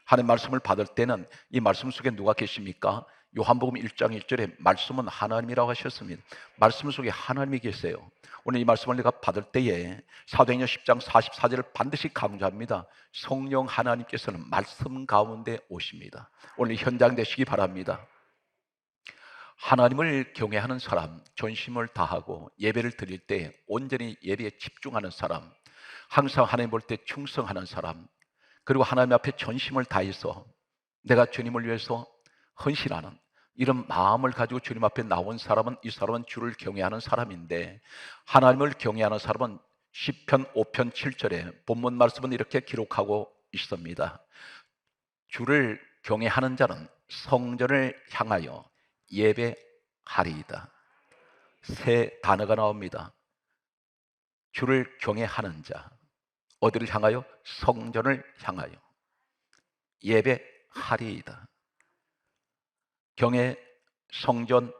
하나님 말씀을 받을 때는 이 말씀 속에 누가 계십니까? 요한복음 1장 1절에 말씀은 하나님이라고 하셨습니다. 말씀 속에 하나님이 계세요. 오늘 이 말씀을 내가 받을 때에 사도행전 10장 44절을 반드시 강조합니다. 성령 하나님께서는 말씀 가운데 오십니다. 오늘 현장 되시기 바랍니다. 하나님을 경외하는 사람, 전심을 다하고 예배를 드릴 때 온전히 예배에 집중하는 사람, 항상 하나님 볼 때 충성하는 사람, 그리고 하나님 앞에 전심을 다해서 내가 주님을 위해서 헌신하는 이런 마음을 가지고 주님 앞에 나온 사람은, 이 사람은 주를 경외하는 사람인데, 하나님을 경외하는 사람은 시편 5편 7절에 본문 말씀은 이렇게 기록하고 있습니다. 주를 경외하는 자는 성전을 향하여 예배하리이다. 세 단어가 나옵니다. 주를 경외하는 자, 어디를 향하여? 성전을 향하여 예배하리이다. 경외, 성전,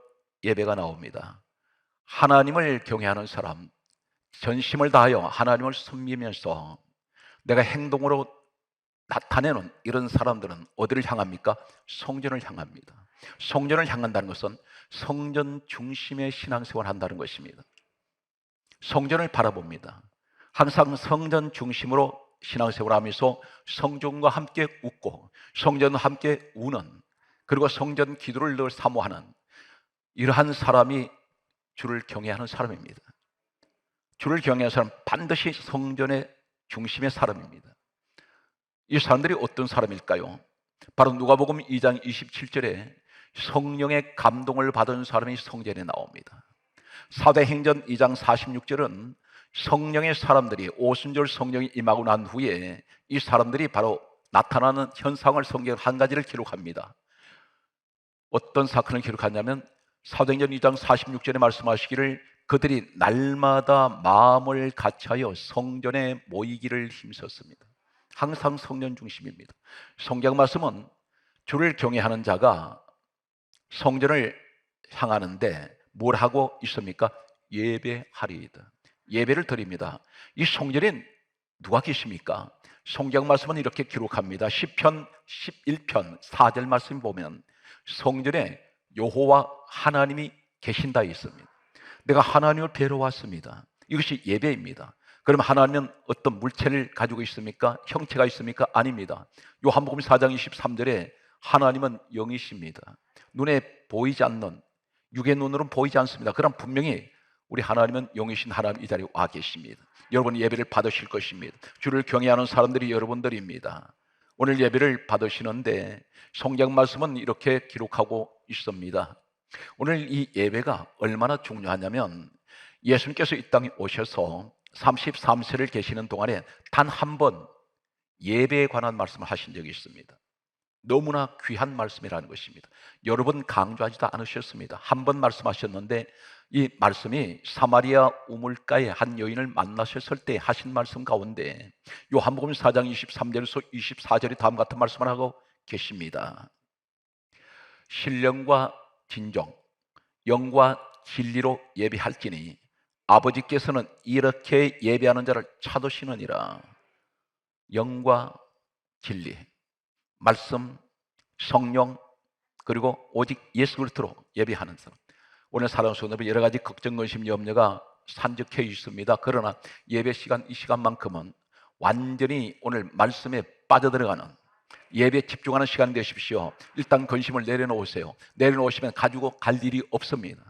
예배가 나옵니다. 하나님을 경외하는 사람, 전심을 다하여 하나님을 섬기면서 내가 행동으로 나타내는 이런 사람들은 어디를 향합니까? 성전을 향합니다. 성전을 향한다는 것은 성전 중심의 신앙생활을 한다는 것입니다. 성전을 바라봅니다. 항상 성전 중심으로 신앙생활을 하면서 성전과 함께 웃고 성전과 함께 우는, 그리고 성전 기도를 늘 사모하는 이러한 사람이 주를 경외하는 사람입니다. 주를 경외하는 사람은 반드시 성전의 중심의 사람입니다. 이 사람들이 어떤 사람일까요? 바로 누가복음 2장 27절에 성령의 감동을 받은 사람이 성전에 나옵니다. 사도행전 2장 46절은 성령의 사람들이, 오순절 성령이 임하고 난 후에 이 사람들이 바로 나타나는 현상을 성경 한 가지를 기록합니다. 어떤 사건을 기록하냐면 사도행전 2장 46절에 말씀하시기를 그들이 날마다 마음을 같이하여 성전에 모이기를 힘썼습니다. 항상 성전 중심입니다. 성경 말씀은 주를 경외하는 자가 성전을 향하는데 뭘 하고 있습니까? 예배하리이다. 예배를 드립니다. 이 성전에 누가 계십니까? 성경 말씀은 이렇게 기록합니다. 시편 11편 4절 말씀 보면 성전에 여호와 하나님이 계신다 있습니다. 내가 하나님을 뵈러 왔습니다. 이것이 예배입니다. 그럼 하나님은 어떤 물체를 가지고 있습니까? 형체가 있습니까? 아닙니다. 요한복음 4장 23절에 하나님은 영이십니다. 눈에 보이지 않는, 육의 눈으로는 보이지 않습니다. 그럼 분명히 우리 하나님은 영이신 하나님 이 자리에 와 계십니다. 여러분 예배를 받으실 것입니다. 주를 경외하는 사람들이 여러분들입니다. 오늘 예배를 받으시는데 성경 말씀은 이렇게 기록하고 있습니다. 오늘 이 예배가 얼마나 중요하냐면 예수님께서 이 땅에 오셔서 33세를 계시는 동안에 단 한 번 예배에 관한 말씀을 하신 적이 있습니다. 너무나 귀한 말씀이라는 것입니다. 여러 번 강조하지도 않으셨습니다. 한 번 말씀하셨는데 이 말씀이 사마리아 우물가에 한 여인을 만나셨을 때 하신 말씀 가운데 요한복음 4장 23절에서 24절이 다음 같은 말씀을 하고 계십니다. 신령과 진정, 영과 진리로 예배할지니 아버지께서는 이렇게 예배하는 자를 찾으시느니라. 영과 진리, 말씀, 성령, 그리고 오직 예수 그리스도로 예배하는 사람. 오늘 사랑하는 성도들, 여러 가지 걱정, 근심, 염려가 산적해 있습니다. 그러나 예배 시간, 이 시간만큼은 완전히 오늘 말씀에 빠져들어가는 예배에 집중하는 시간 되십시오. 일단 근심을 내려놓으세요. 내려놓으시면 가지고 갈 일이 없습니다.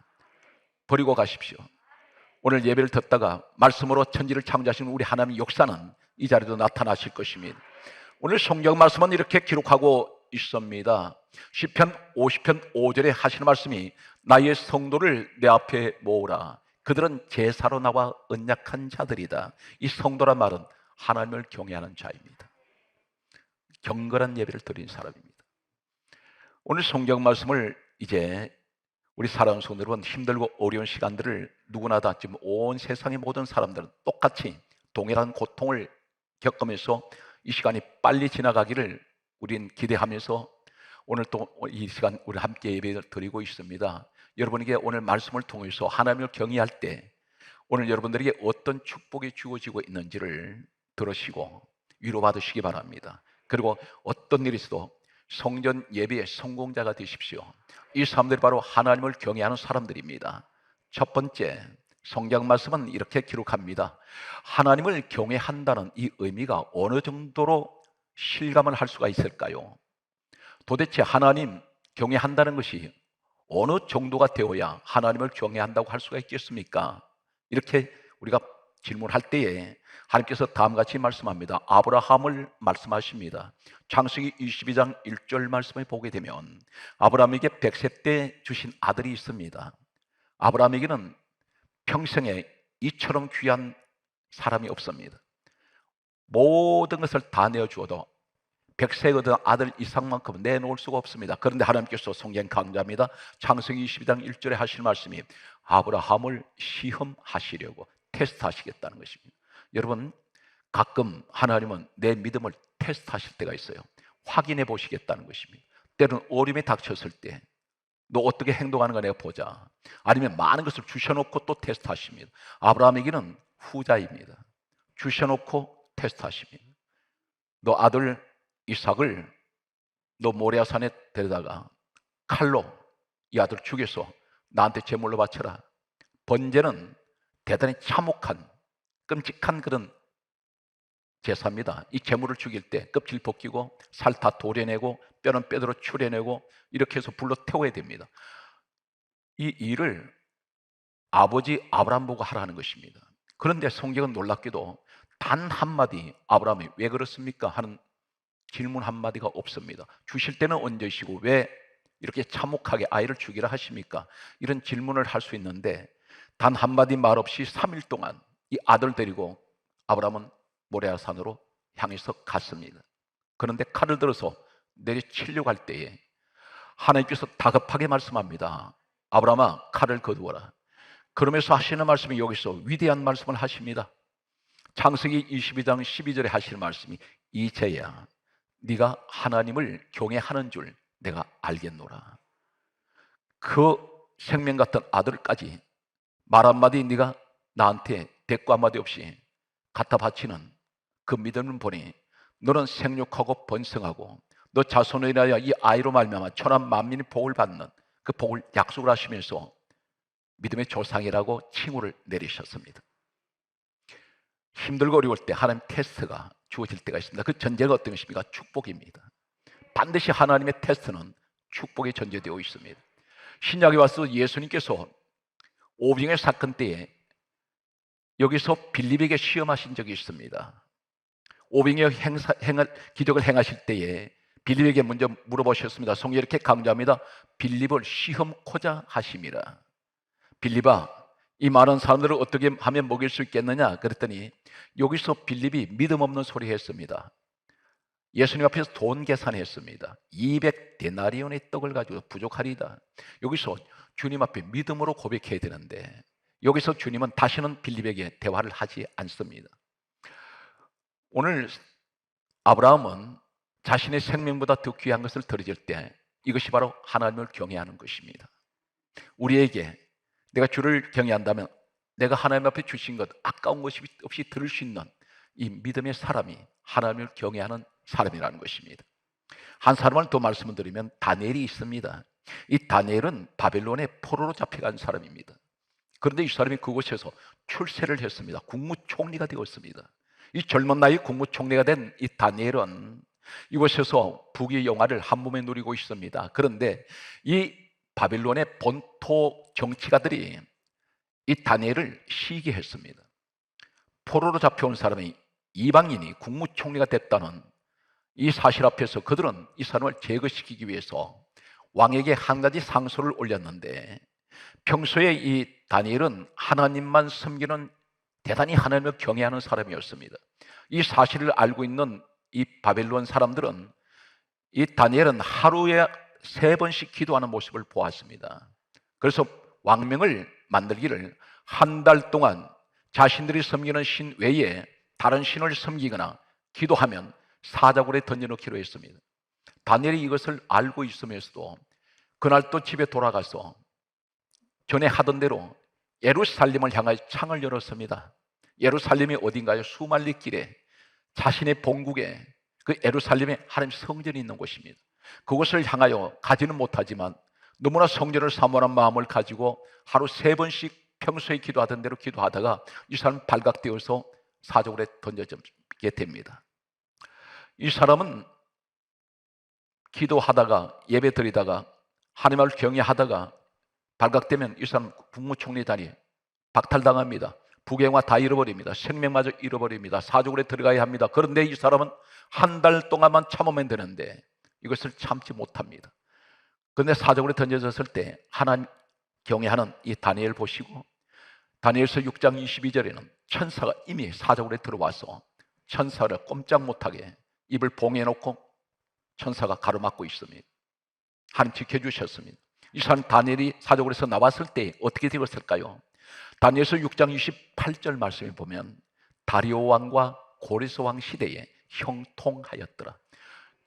버리고 가십시오. 오늘 예배를 듣다가 말씀으로 천지를 창조하신 우리 하나님의 역사는 이 자리도 나타나실 것입니다. 오늘 성경 말씀은 이렇게 기록하고 있습니다. 시편 50편 5절에 하시는 말씀이 나의 성도를 내 앞에 모으라. 그들은 제사로 나와 언약한 자들이다. 이 성도란 말은 하나님을 경외하는 자입니다. 경건한 예배를 드린 사람입니다. 오늘 성경 말씀을 이제 우리 사랑하는 성도 여러분, 힘들고 어려운 시간들을 누구나 다 지금 온 세상의 모든 사람들은 똑같이 동일한 고통을 겪으면서 이 시간이 빨리 지나가기를 우린 기대하면서 오늘 또 이 시간 우리 함께 예배를 드리고 있습니다. 여러분에게 오늘 말씀을 통해서 하나님을 경외할 때 오늘 여러분들에게 어떤 축복이 주어지고 있는지를 들으시고 위로받으시기 바랍니다. 그리고 어떤 일이 있어도 성전 예배의 성공자가 되십시오. 이 사람들이 바로 하나님을 경외하는 사람들입니다. 첫 번째, 성경 말씀은 이렇게 기록합니다. 하나님을 경외한다는 이 의미가 어느 정도로 실감을 할 수가 있을까요? 도대체 하나님 경외한다는 것이 어느 정도가 되어야 하나님을 경외한다고 할 수가 있겠습니까? 이렇게 우리가 질문할 때에 하나님께서 다음같이 말씀합니다. 아브라함을 말씀하십니다. 창세기 22장 1절 말씀을 보게 되면 아브라함에게 100세 때 주신 아들이 있습니다. 아브라함에게는 평생에 이처럼 귀한 사람이 없습니다. 모든 것을 다 내어주어도 100세 얻은 아들 이삭만큼은 내놓을 수가 없습니다. 그런데 하나님께서 성경 강조합니다. 창세기 22장 1절에 하실 말씀이 아브라함을 시험하시려고 테스트하시겠다는 것입니다. 여러분, 가끔 하나님은 내 믿음을 테스트하실 때가 있어요. 확인해 보시겠다는 것입니다. 때로는 어려움이 닥쳤을 때 너 어떻게 행동하는가 내가 보자. 아니면 많은 것을 주셔놓고 또 테스트하십니다. 아브라함에게는 후자입니다. 주셔놓고 테스트하십니다. 너 아들 이삭을 너 모리아산에 데려다가 칼로 이 아들 죽여서 나한테 제물로 바쳐라. 번제는 대단히 참혹한 끔찍한 그런 제사입니다. 이 제물을 죽일 때 껍질 벗기고 살 다 도려내고 뼈는 뼈대로 추려내고 이렇게 해서 불로 태워야 됩니다. 이 일을 아버지 아브라함 보고 하라는 것입니다. 그런데 성경은 놀랍게도 단 한마디 아브라함이 왜 그렇습니까? 하는 질문 한마디가 없습니다. 주실 때는 언제시고 왜 이렇게 참혹하게 아이를 죽이라 하십니까? 이런 질문을 할 수 있는데 단 한마디 말 없이 3일 동안 이 아들 데리고 아브라함은 모레아산으로 향해서 갔습니다. 그런데 칼을 들어서 내리치려고 할 때에 하나님께서 다급하게 말씀합니다. 아브라함아, 칼을 거두어라. 그러면서 하시는 말씀이 여기서 위대한 말씀을 하십니다. 창세기 22장 12절에 하시는 말씀이 이제야 네가 하나님을 경외하는 줄 내가 알겠노라. 그 생명 같은 아들까지 말 한마디 네가 나한테 대꾸 한마디 없이 갖다 바치는 그 믿음을 보니 너는 생육하고 번성하고 너 자손을 인하여 이 아이로 말미암아 천한 만민이 복을 받는 그 복을 약속을 하시면서 믿음의 조상이라고 칭호를 내리셨습니다. 힘들고 어려울 때 하나님 테스트가 주어질 때가 있습니다. 그 전제가 어떤 것입니까? 축복입니다. 반드시 하나님의 테스트는 축복에 전제되어 있습니다. 신약에 와서 예수님께서 오병의 사건 때에 여기서 빌립에게 시험하신 적이 있습니다. 오병의 기적을 행하실 때에 빌립에게 먼저 물어보셨습니다. 성경이 이렇게 강조합니다. 빌립을 시험코자 하심이라. 빌립아, 이 많은 사람들을 어떻게 하면 먹일 수 있겠느냐? 그랬더니 여기서 빌립이 믿음 없는 소리 했습니다. 예수님 앞에서 돈 계산했습니다. 200데나리온의 떡을 가지고 부족하리다. 여기서 주님 앞에 믿음으로 고백해야 되는데 여기서 주님은 다시는 빌립에게 대화를 하지 않습니다. 오늘 아브라함은 자신의 생명보다 더 귀한 것을 드려질 때 이것이 바로 하나님을 경외하는 것입니다. 우리에게 내가 주를 경외한다면 내가 하나님 앞에 주신 것 아까운 것이 없이 들을 수 있는 이 믿음의 사람이 하나님을 경외하는 사람이라는 것입니다. 한 사람을 더 말씀을 드리면 다니엘이 있습니다. 이 다니엘은 바벨론의 포로로 잡혀간 사람입니다. 그런데 이 사람이 그곳에서 출세를 했습니다. 국무총리가 되었습니다. 이 젊은 나이 국무총리가 된 이 다니엘은 이곳에서 부귀 영화를 한 몸에 누리고 있습니다. 그런데 이 바벨론의 본토 정치가들이 이 다니엘을 시기했습니다. 포로로 잡혀온 사람이 이방인이 국무총리가 됐다는 이 사실 앞에서 그들은 이 사람을 제거시키기 위해서 왕에게 한 가지 상소를 올렸는데 평소에 이 다니엘은 하나님만 섬기는 대단히 하나님을 경외하는 사람이었습니다. 이 사실을 알고 있는 이 바벨론 사람들은 이 다니엘은 하루에 3번씩 기도하는 모습을 보았습니다. 그래서 왕명을 만들기를 한 달 동안 자신들이 섬기는 신 외에 다른 신을 섬기거나 기도하면 사자굴에 던져놓기로 했습니다. 다니엘이 이것을 알고 있으면서도 그날 또 집에 돌아가서 전에 하던 대로 예루살렘을 향하여 창을 열었습니다. 예루살렘이 어딘가요? 수말리 길에 자신의 본국에 그 예루살렘에 하나님 성전이 있는 곳입니다. 그곳을 향하여 가지는 못하지만 너무나 성전을 사모하는 마음을 가지고 하루 3번씩 평소에 기도하던 대로 기도하다가 이 사람은 발각되어서 사적으로 던져지게 됩니다. 이 사람은 기도하다가 예배 드리다가 하나님을 경외하다가 발각되면 이 사람 국무총리 자리에 박탈당합니다. 부경화 다 잃어버립니다. 생명마저 잃어버립니다. 사족으로 들어가야 합니다. 그런데 이 사람은 한 달 동안만 참으면 되는데 이것을 참지 못합니다. 그런데 사족으로 던져졌을 때 하나님 경외하는 이 다니엘 보시고 다니엘서 6장 22절에는 천사가 이미 사족으로 들어와서 천사를 꼼짝 못하게 입을 봉해놓고 천사가 가로막고 있습니다. 하나님 지켜주셨습니다. 이 사람 다니엘이 사족으로서 나왔을 때 어떻게 되었을까요? 다니엘서 6장 28절 말씀에 보면 다리오 왕과 고레스 왕 시대에 형통하였더라.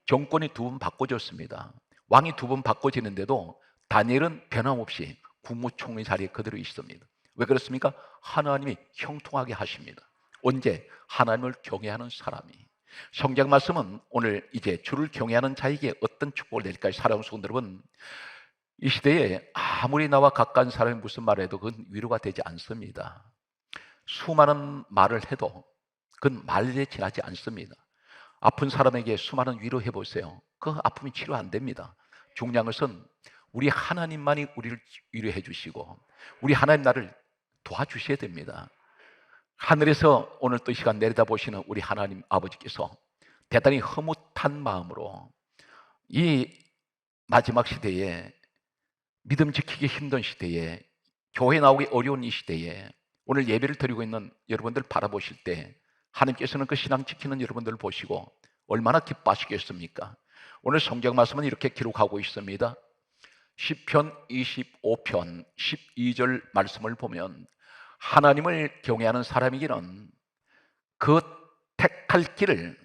정권이 2번 바꿔졌습니다. 왕이 2번 바꿔지는데도 다니엘은 변함없이 국무총리 자리에 그대로 있습니다. 왜 그렇습니까? 하나님이 형통하게 하십니다. 언제? 하나님을 경외하는 사람이. 성경 말씀은 오늘 이제 주를 경외하는 자에게 어떤 축복을 낼까요? 사랑하는 성도 여러분, 이 시대에 아무리 나와 가까운 사람이 무슨 말을 해도 그건 위로가 되지 않습니다. 수많은 말을 해도 그건 말에 지나지 않습니다. 아픈 사람에게 수많은 위로해 보세요. 그 아픔이 치료 안 됩니다. 중요한 것은 우리 하나님만이 우리를 위로해 주시고 우리 하나님 나를 도와주셔야 됩니다. 하늘에서 오늘 또 이 시간 내려다보시는 우리 하나님 아버지께서 대단히 흐뭇한 마음으로 이 마지막 시대에 믿음 지키기 힘든 시대에 교회 나오기 어려운 이 시대에 오늘 예배를 드리고 있는 여러분들 바라보실 때 하나님께서는 그 신앙 지키는 여러분들을 보시고 얼마나 기뻐하시겠습니까? 오늘 성경 말씀은 이렇게 기록하고 있습니다. 시편 25편 12절 말씀을 보면 하나님을 경외하는 사람에게는 그 택할 길을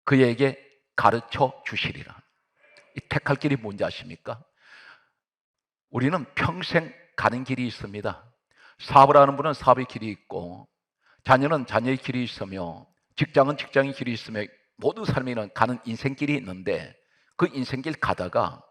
그에게 가르쳐 주시리라. 이 택할 길이 뭔지 아십니까? 우리는 평생 가는 길이 있습니다. 사업을 하는 분은 사업의 길이 있고 자녀는 자녀의 길이 있으며 직장은 직장의 길이 있으며 모든 삶에는 가는 인생길이 있는데 그 인생길 가다가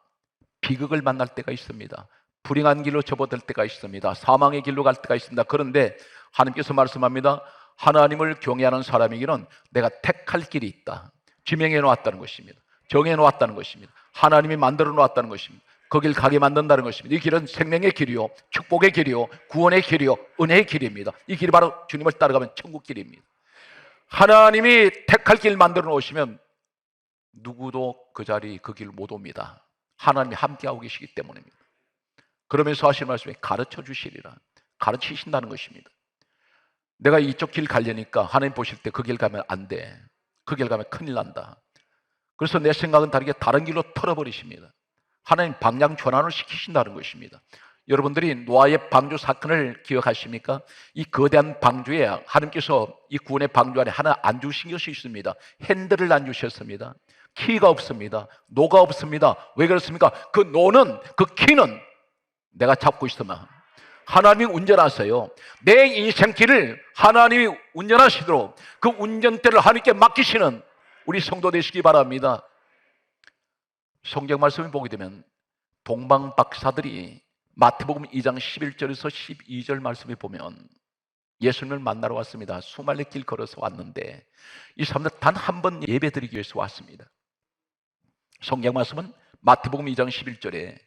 비극을 만날 때가 있습니다. 불행한 길로 접어들 때가 있습니다. 사망의 길로 갈 때가 있습니다. 그런데 하나님께서 말씀합니다. 하나님을 경외하는 사람에게는 내가 택할 길이 있다. 지명해 놓았다는 것입니다. 정해 놓았다는 것입니다. 하나님이 만들어 놓았다는 것입니다. 거길 가게 만든다는 것입니다. 이 길은 생명의 길이요, 축복의 길이요, 구원의 길이요, 은혜의 길입니다. 이 길이 바로 주님을 따라가면 천국 길입니다. 하나님이 택할 길 만들어 놓으시면 누구도 그 자리 그 길 못 옵니다. 하나님이 함께하고 계시기 때문입니다. 그러면서 하시는 말씀이 가르쳐 주시리라. 가르치신다는 것입니다. 내가 이쪽 길 가려니까 하나님 보실 때 그 길 가면 안 돼. 그 길 가면 큰일 난다. 그래서 내 생각은 다르게 다른 길로 털어버리십니다. 하나님 방향 전환을 시키신다는 것입니다. 여러분들이 노아의 방주 사건을 기억하십니까? 이 거대한 방주에 하나님께서 이 구원의 방주 안에 하나 안 주신 것이 있습니다. 핸들을 안 주셨습니다. 키가 없습니다. 노가 없습니다. 왜 그렇습니까? 그 노는, 그 키는 내가 잡고 있으면 하나님이 운전하세요. 내 인생길을 하나님이 운전하시도록 그 운전대를 하나님께 맡기시는 우리 성도 되시기 바랍니다. 성경 말씀을 보게 되면 동방 박사들이 마태복음 2장 11절에서 12절 말씀에 보면 예수님을 만나러 왔습니다. 수말레 길 걸어서 왔는데 이 사람들 단 한 번 예배 드리기 위해서 왔습니다. 성경 말씀은 마태복음 2장 11절에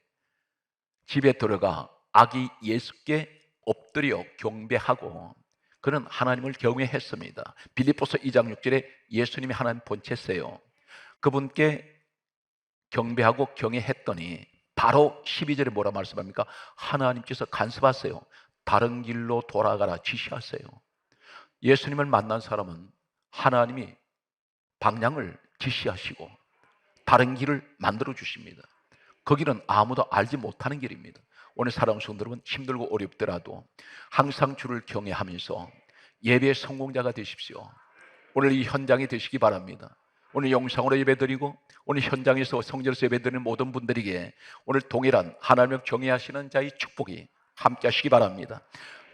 집에 들어가 아기 예수께 엎드려 경배하고 그는 하나님을 경외했습니다. 빌립보서 2장 6절에 예수님이 하나님 본체세요. 그분께 경배하고 경외했더니 바로 12절에 뭐라 말씀합니까? 하나님께서 간섭하세요. 다른 길로 돌아가라 지시하세요. 예수님을 만난 사람은 하나님이 방향을 지시하시고 다른 길을 만들어 주십니다. 그 길은 아무도 알지 못하는 길입니다. 오늘 사랑하는 성도 여러분, 힘들고 어렵더라도 항상 주를 경외하면서 예배의 성공자가 되십시오. 오늘 이 현장이 되시기 바랍니다. 오늘 영상으로 예배드리고 오늘 현장에서 성전에서 예배드리는 모든 분들에게 오늘 동일한 하나님을 경외하시는 자의 축복이 함께 하시기 바랍니다.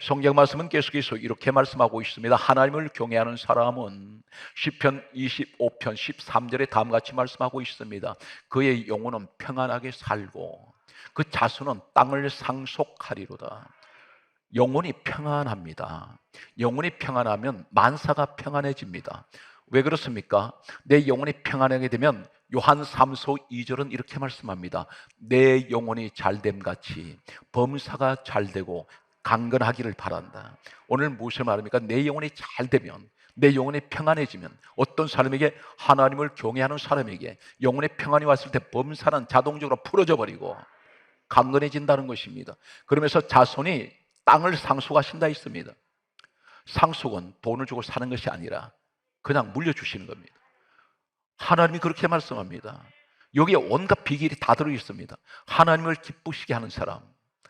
성경 말씀은 계속해서 이렇게 말씀하고 있습니다. 하나님을 경외하는 사람은 시편 25편 13절에 다음같이 말씀하고 있습니다. 그의 영혼은 평안하게 살고 그 자손은 땅을 상속하리로다. 영혼이 평안합니다. 영혼이 평안하면 만사가 평안해집니다. 왜 그렇습니까? 내 영혼이 평안하게 되면 요한 3서 2절은 이렇게 말씀합니다. 내 영혼이 잘됨 같이 범사가 잘되고 강건하기를 바란다. 오늘 무엇을 말합니까? 내 영혼이 잘되면, 내 영혼이 평안해지면, 어떤 사람에게, 하나님을 경외하는 사람에게 영혼의 평안이 왔을 때 범사는 자동적으로 풀어져 버리고 강건해진다는 것입니다. 그러면서 자손이 땅을 상속하신다 했습니다. 상속은 돈을 주고 사는 것이 아니라 그냥 물려주시는 겁니다. 하나님이 그렇게 말씀합니다. 여기에 온갖 비결이 다 들어있습니다. 하나님을 기쁘시게 하는 사람,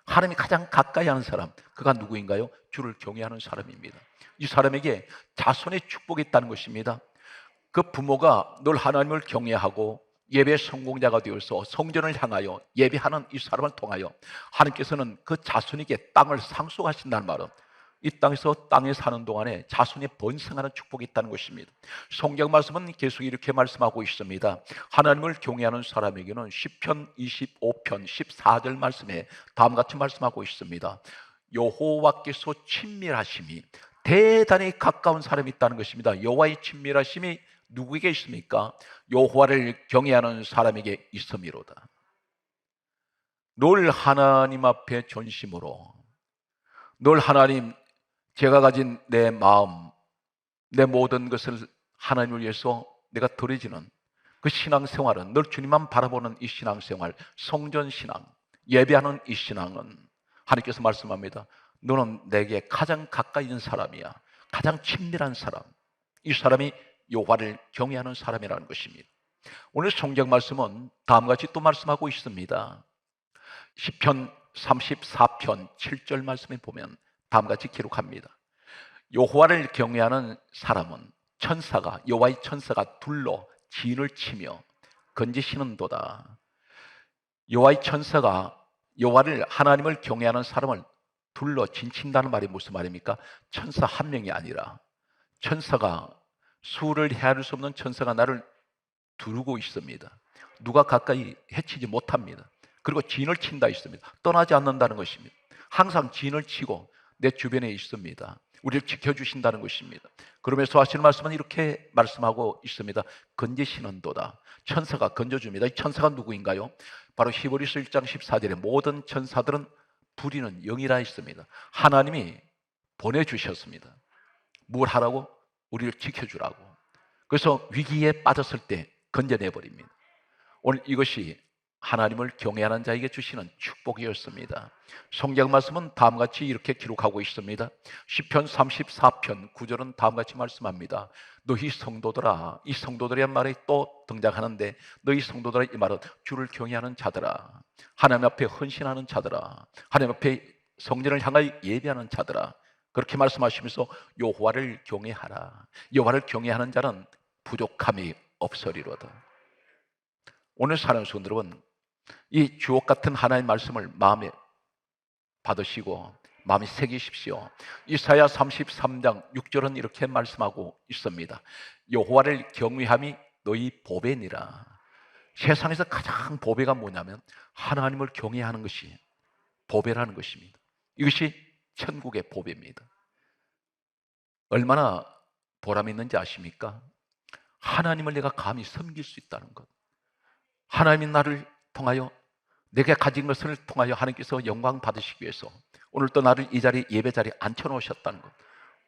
하나님이 가장 가까이 하는 사람, 그가 누구인가요? 주를 경외하는 사람입니다. 이 사람에게 자손의 축복이 있다는 것입니다. 그 부모가 늘 하나님을 경외하고 예배 성공자가 되어서 성전을 향하여 예배하는 이 사람을 통하여 하나님께서는 그 자손에게 땅을 상속하신다는 말은 이 땅에서 땅에 사는 동안에 자손이 번성하는 축복이 있다는 것입니다. 성경 말씀은 계속 이렇게 말씀하고 있습니다. 하나님을 경외하는 사람에게는 시편 25편 14절 말씀에 다음같이 말씀하고 있습니다. 여호와께서 친밀하심이 대단히 가까운 사람이 있다는 것입니다. 여호와의 친밀하심이 누구에게 있습니까? 여호와를 경외하는 사람에게 있음이로다. 늘 하나님 앞에 전심으로, 늘 하나님, 제가 가진 내 마음, 내 모든 것을 하나님을 위해서 내가 드려지는 그 신앙생활은, 늘 주님만 바라보는 이 신앙생활, 성전신앙, 예배하는 이 신앙은 하나님께서 말씀합니다. 너는 내게 가장 가까이 있는 사람이야. 가장 친밀한 사람. 이 사람이 여호와를 경외하는 사람이라는 것입니다. 오늘 성경 말씀은 다음같이 또 말씀하고 있습니다. 시편 34편 7절 말씀에 보면 다음같이 기록합니다. 여호와를 경외하는 사람은 천사가, 여호와의 천사가 둘러 진을 치며 건지시는도다. 여호와의 천사가 여호와를, 하나님을 경외하는 사람을 둘러 진친다는 말이 무슨 말입니까? 천사 한 명이 아니라 천사가, 수를 헤아릴 수 없는 천사가 나를 두르고 있습니다. 누가 가까이 해치지 못합니다. 그리고 진을 친다 있습니다. 떠나지 않는다는 것입니다. 항상 진을 치고 내 주변에 있습니다. 우리를 지켜주신다는 것입니다. 그러면서 하시는 말씀은 이렇게 말씀하고 있습니다. 건지시는도다. 천사가 건져줍니다. 이 천사가 누구인가요? 바로 히브리서 1장 14절에 모든 천사들은 부리는 영이라 했습니다. 하나님이 보내주셨습니다. 뭘 하라고? 우리를 지켜주라고. 그래서 위기에 빠졌을 때 건져내버립니다. 오늘 이것이 하나님을 경외하는 자에게 주시는 축복이었습니다. 성경 말씀은 다음같이 이렇게 기록하고 있습니다. 시편 34편 9절은 다음같이 말씀합니다. 너희 성도들아, 이 성도들의 말이 또 등장하는데, 너희 성도들아, 이 말은 주를 경외하는 자들아, 하나님 앞에 헌신하는 자들아, 하나님 앞에 성전을 향하여 예배하는 자들아, 그렇게 말씀하시면서 여호와를 경외하라. 여호와를 경외하는 자는 부족함이 없으리로다. 오늘 사랑하는 성도 여러분, 이 주옥 같은 하나님의 말씀을 마음에 받으시고 마음에 새기십시오. 이사야 33장 6절은 이렇게 말씀하고 있습니다. 여호와를 경외함이 너희 보배니라. 세상에서 가장 보배가 뭐냐면 하나님을 경외하는 것이 보배라는 것입니다. 이것이 천국의 보배입니다. 얼마나 보람 있는지 아십니까? 하나님을 내가 감히 섬길 수 있다는 것, 하나님이 나를 통하여, 내가 가진 것을 통하여 하나님께서 영광 받으시기 위해서 오늘 또 나를 이 자리, 예배 자리에 앉혀놓으셨다는 것,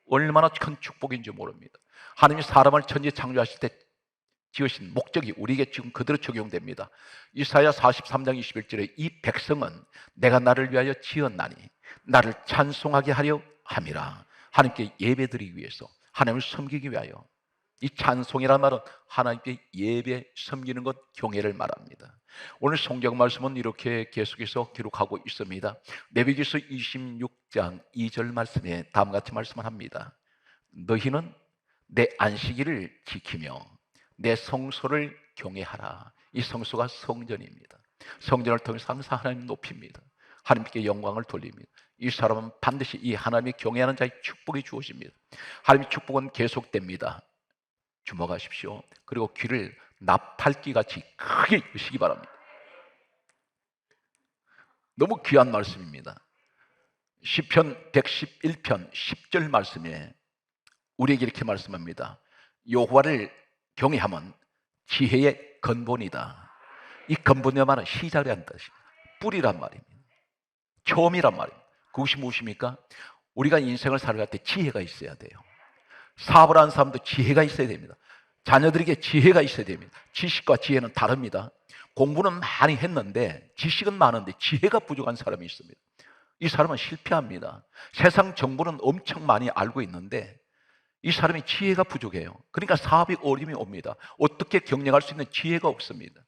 얼마나 큰 축복인지 모릅니다. 하나님이 사람을 천지 창조하실 때 지으신 목적이 우리에게 지금 그대로 적용됩니다. 이사야 43장 21절에 이 백성은 내가 나를 위하여 지었나니 나를 찬송하게 하려 함이라. 하나님께 예배드리기 위해서, 하나님을 섬기기 위하여. 이 찬송이란 말은 하나님께 예배, 섬기는 것, 경외를 말합니다. 오늘 성경 말씀은 이렇게 계속해서 기록하고 있습니다. 레위기서 26장 2절 말씀에 다음같이 말씀을 합니다. 너희는 내 안식일을 지키며 내 성소를 경외하라. 이 성소가 성전입니다. 성전을 통해서 항상 하나님 높입니다. 하나님께 영광을 돌립니다. 이 사람은 반드시 이 하나님이 경외하는 자의 축복이 주어집니다. 하나님의 축복은 계속됩니다. 주목하십시오. 그리고 귀를 나팔귀같이 크게 여시기 바랍니다. 너무 귀한 말씀입니다. 시편 111편 10절 말씀에 우리에게 이렇게 말씀합니다. 여호와를 경외함은 지혜의 근본이다. 이 근본의 말은 시작이란 뜻입니다. 뿌리란 말입니다. 처음이란 말입니다. 그것이 무엇입니까? 우리가 인생을 살아갈 때 지혜가 있어야 돼요. 사업을 하는 사람도 지혜가 있어야 됩니다. 자녀들에게 지혜가 있어야 됩니다. 지식과 지혜는 다릅니다. 공부는 많이 했는데 지식은 많은데 지혜가 부족한 사람이 있습니다. 이 사람은 실패합니다. 세상 정보는 엄청 많이 알고 있는데 이 사람이 지혜가 부족해요. 그러니까 사업이 어려움이 옵니다. 어떻게 경영할 수 있는 지혜가 없습니다.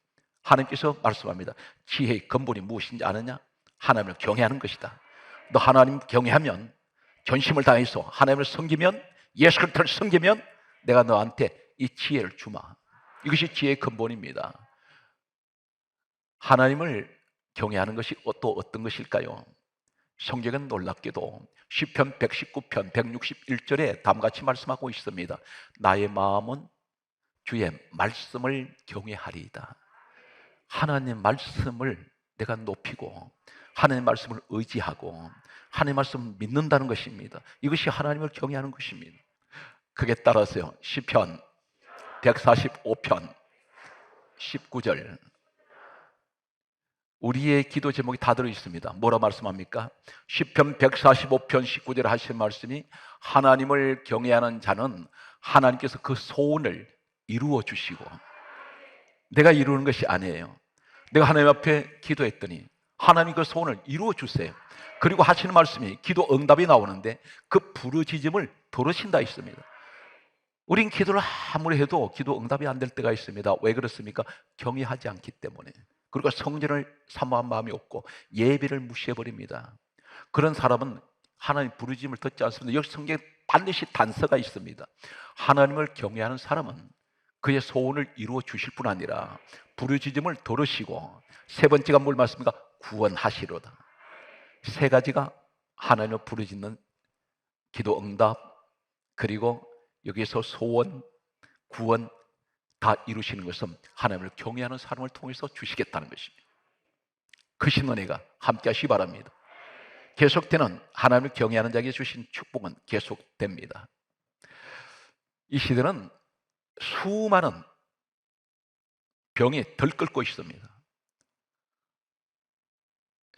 하나님께서 말씀합니다. 지혜의 근본이 무엇인지 아느냐? 하나님을 경외하는 것이다. 너 하나님 경외하면, 전심을 다해서 하나님을 섬기면, 예수 그리스도를 섬기면 내가 너한테 이 지혜를 주마. 이것이 지혜의 근본입니다. 하나님을 경외하는 것이 또 어떤 것일까요? 성경은 놀랍게도 시편 119편 161절에 다음같이 말씀하고 있습니다. 나의 마음은 주의 말씀을 경외하리이다. 하나님 말씀을 내가 높이고 하나님 말씀을 의지하고 하나님 말씀을 믿는다는 것입니다. 이것이 하나님을 경외하는 것입니다. 그게 따라서요, 시편 145편 19절 우리의 기도 제목이 다 들어있습니다. 뭐라 말씀합니까? 시편 145편 19절 하신 말씀이 하나님을 경외하는 자는 하나님께서 그 소원을 이루어 주시고, 내가 이루는 것이 아니에요. 내가 하나님 앞에 기도했더니 하나님 그 소원을 이루어 주세요. 그리고 하시는 말씀이 기도 응답이 나오는데 그 부르짖음을 들으신다 했습니다. 우린 기도를 아무리 해도 기도 응답이 안 될 때가 있습니다. 왜 그렇습니까? 경외하지 않기 때문에. 그리고 성전을 사모한 마음이 없고 예배를 무시해버립니다. 그런 사람은 하나님 부르짖음을 듣지 않습니다. 여기 성경에 반드시 단서가 있습니다. 하나님을 경외하는 사람은 그의 소원을 이루어 주실 뿐 아니라 부르짖음을 들으시고, 세 번째가 뭘 말씀입니까? 구원하시로다. 세 가지가 하나님을 부르짖는 기도 응답, 그리고 여기서 소원, 구원 다 이루시는 것은 하나님을 경외하는 사람을 통해서 주시겠다는 것입니다. 크신 은혜가 함께 하시기 바랍니다. 계속되는 하나님을 경외하는 자에게 주신 축복은 계속됩니다. 이 시대는 수많은 병이 들끓고 있습니다.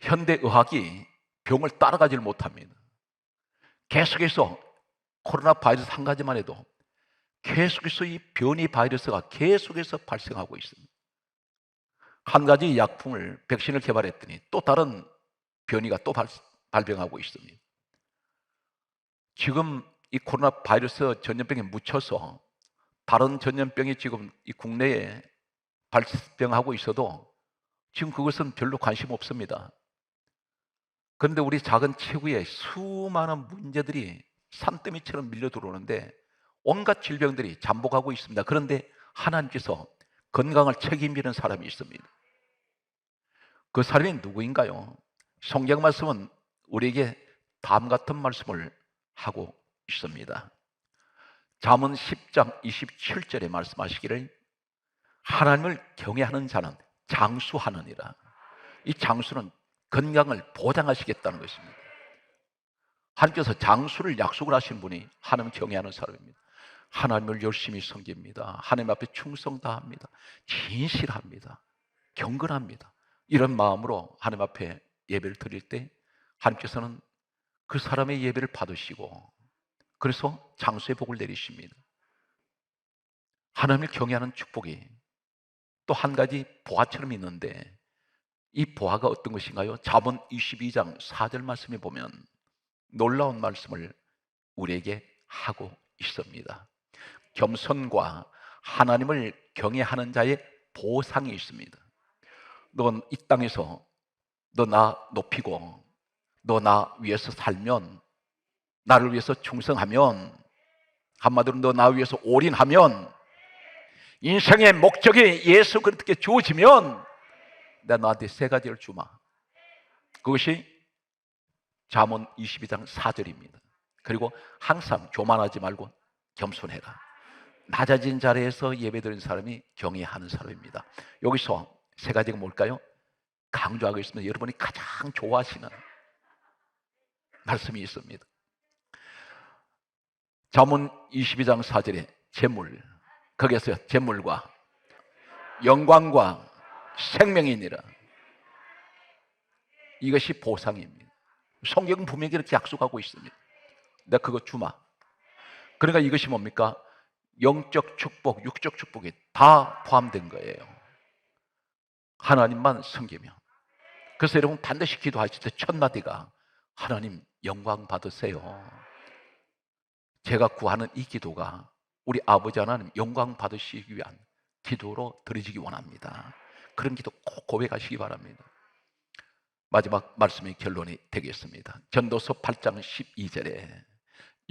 현대의학이 병을 따라가질 못합니다. 계속해서 코로나 바이러스 한 가지만 해도 계속해서 이 변이 바이러스가 계속해서 발생하고 있습니다. 한 가지 약품을, 백신을 개발했더니 또 다른 변이가 또 발병하고 있습니다. 지금 이 코로나 바이러스 전염병에 묻혀서 다른 전염병이 지금 이 국내에 발병하고 있어도 지금 그것은 별로 관심 없습니다. 그런데 우리 작은 체구에 수많은 문제들이 산더미처럼 밀려 들어오는데 온갖 질병들이 잠복하고 있습니다. 그런데 하나님께서 건강을 책임지는 사람이 있습니다. 그 사람이 누구인가요? 성경 말씀은 우리에게 다음 같은 말씀을 하고 있습니다. 잠언 10장 27절에 말씀하시기를 하나님을 경외하는 자는 장수하느니라. 이 장수는 건강을 보장하시겠다는 것입니다. 하나님께서 장수를 약속을 하신 분이 하나님을 경외하는 사람입니다. 하나님을 열심히 섬깁니다. 하나님 앞에 충성 다합니다. 진실합니다. 경건합니다. 이런 마음으로 하나님 앞에 예배를 드릴 때 하나님께서는 그 사람의 예배를 받으시고, 그래서 장수의 복을 내리십니다. 하나님을 경외하는 축복이 또 한 가지 보화처럼 있는데, 이 보화가 어떤 것인가요? 잠언 22장 4절 말씀에 보면 놀라운 말씀을 우리에게 하고 있습니다. 겸손과 하나님을 경외하는 자의 보상이 있습니다. 넌 이 땅에서 너 나 높이고 너 나 위해서 살면, 나를 위해서 충성하면, 한마디로 너 나 위해서 올인하면, 인생의 목적이 예수 그리스도께 주어지면 내가 너한테 세 가지를 주마. 그것이 잠언 22장 4절입니다. 그리고 항상 교만하지 말고 겸손해라. 낮아진 자리에서 예배드리는 사람이 경외하는 사람입니다. 여기서 세 가지가 뭘까요? 강조하겠습니다. 여러분이 가장 좋아하시는 말씀이 있습니다. 잠언 22장 4절에 재물, 거기에서 재물과 영광과 생명이니라. 이것이 보상입니다. 성경은 분명히 이렇게 약속하고 있습니다. 내가 그거 주마. 그러니까 이것이 뭡니까? 영적 축복, 육적 축복이 다 포함된 거예요. 하나님만 섬기며. 그래서 여러분 반드시 기도하실 때 첫 마디가 하나님 영광 받으세요. 제가 구하는 이 기도가 우리 아버지 하나님 영광 받으시기 위한 기도로 드려지기 원합니다. 그런 기도 꼭 고백하시기 바랍니다. 마지막 말씀의 결론이 되겠습니다. 전도서 8장 12절에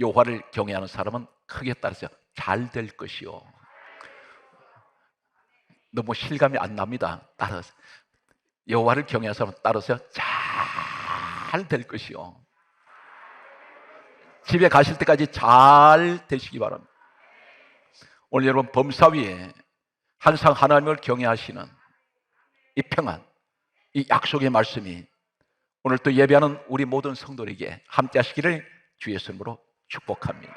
여호와를 경외하는 사람은 크게 따라서 잘 될 것이요. 너무 실감이 안 납니다. 따라서 여호와를 경외하는 사람은 따라서 잘 될 것이요. 집에 가실 때까지 잘 되시기 바랍니다. 오늘 여러분 범사위에 항상 하나님을 경외하시는 이 평안, 이 약속의 말씀이 오늘 또 예배하는 우리 모든 성도에게 함께 하시기를 주의 이름으로 축복합니다.